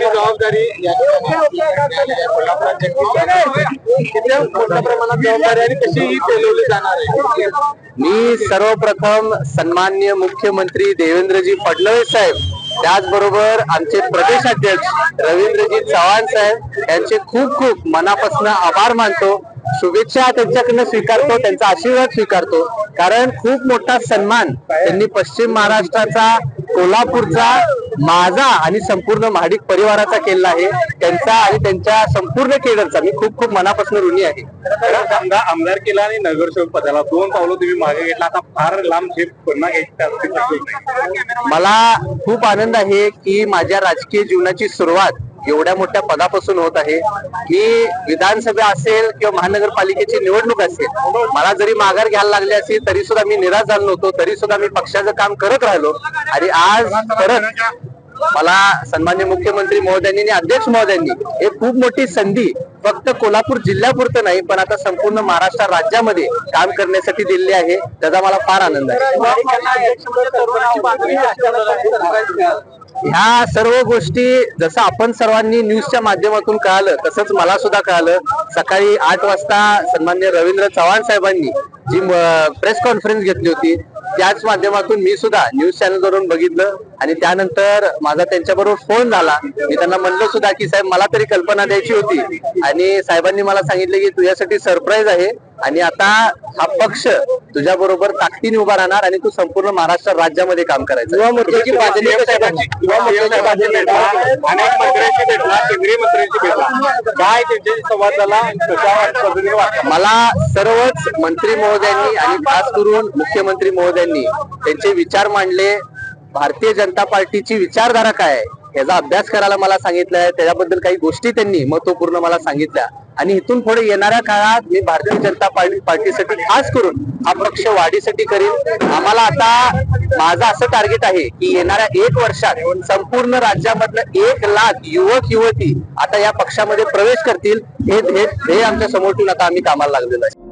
जबाबदारी मोठ्या प्रमाणात जबाबदारी आणि कशी ही पेलवली जाणार आहे। मी सर्वप्रथम सन्माननीय मुख्यमंत्री देवेंद्रजी फडणवीस साहेब, त्याचबरोबर आमचे प्रदेशाध्यक्ष रवींद्रजी चव्हाण साहेब यांचे खूप खूप मनापासून आभार मानतो। शुभेच्छा त्यांच्याकडनं स्वीकारतो, त्यांचा आशीर्वाद स्वीकारतो, कारण खूप मोठा सन्मान त्यांनी पश्चिम महाराष्ट्राचा, कोल्हापूरचा, माझा आणि संपूर्ण महाडिक परिवाराचा केला आहे। त्यांचा आणि त्यांच्या संपूर्ण केडरचा मी खूप खूप मनापासून ऋणी आहे। आमदार केला आणि नगरसेवक पदाला 2 पावलं तुम्ही मागे घेतला, आता फार लांब झेप पुन्हा घ्यायची। मला खूप आनंद आहे की माझ्या राजकीय जीवनाची सुरुवात एवढ्या मोठ्या पदापासून होत आहे। मी विधानसभा असेल किंवा महानगरपालिकेची निवडणूक असेल, मला जरी माघार घ्यायला लागली असेल तरी सुद्धा मी निराश झालो नव्हतो, तरी सुद्धा मी पक्षाचं काम करत राहिलो। आणि आज परत मला सन्माननीय मुख्यमंत्री महोदयांनी आणि अध्यक्ष महोदयांनी एक खूप मोठी संधी फक्त कोल्हापूर जिल्ह्यापुरतं नाही पण आता संपूर्ण महाराष्ट्र राज्यामध्ये काम करण्यासाठी दिलेली आहे, त्याचा मला फार आनंद आहे। ह्या सर्व गोष्टी जसं आपण सर्वांनी न्यूजच्या माध्यमातून कळालं तसंच मला सुद्धा कळालं। सकाळी 8 वाजता सन्माननीय रवींद्र चव्हाण साहेबांनी जी प्रेस कॉन्फरन्स घेतली होती त्याच माध्यमातून मी सुद्धा न्यूज चॅनलवरून बघितलं आणि त्यानंतर माझा त्यांच्याबरोबर फोन झाला। मी त्यांना म्हणलं सुद्धा की साहेब मला तरी कल्पना द्यायची होती आणि साहेबांनी मला सांगितलं की तुझ्यासाठी सरप्राईज आहे आणि आता हा पक्ष तुझ्या बरोबर ताकदीने उभा राहणार आणि तू संपूर्ण महाराष्ट्र राज्यामध्ये काम करायचं। युवा मोर्चाची बाजली अनेक मंत्र्यांची भेटला, केंद्रीय मंत्र्यांची भेटला, काय त्यांच्याशी संवाद झाला? मला सर्वच मंत्री महोदयांनी आणि खास करून मुख्यमंत्री महोदयांनी त्यांचे विचार मांडले। भारतीय जनता पार्टीची विचारधारा काय आहे याचा अभ्यास करायला मला सांगितलंय, त्याच्याबद्दल काही गोष्टी त्यांनी महत्वपूर्ण मला सांगितल्या आणि इथून पुढे येणाऱ्या काळात मी भारतीय जनता पार्टीसाठी खास करून हा पक्ष वाढीसाठी करीन। आम्हाला आता माझं असं टार्गेट आहे की येणाऱ्या 1 वर्षात संपूर्ण राज्यामधनं 1 लाख युवक युवती आता या पक्षामध्ये प्रवेश करतील। हे आमच्या समोर ठेवून आता आम्ही कामाला लागलेलो आहे।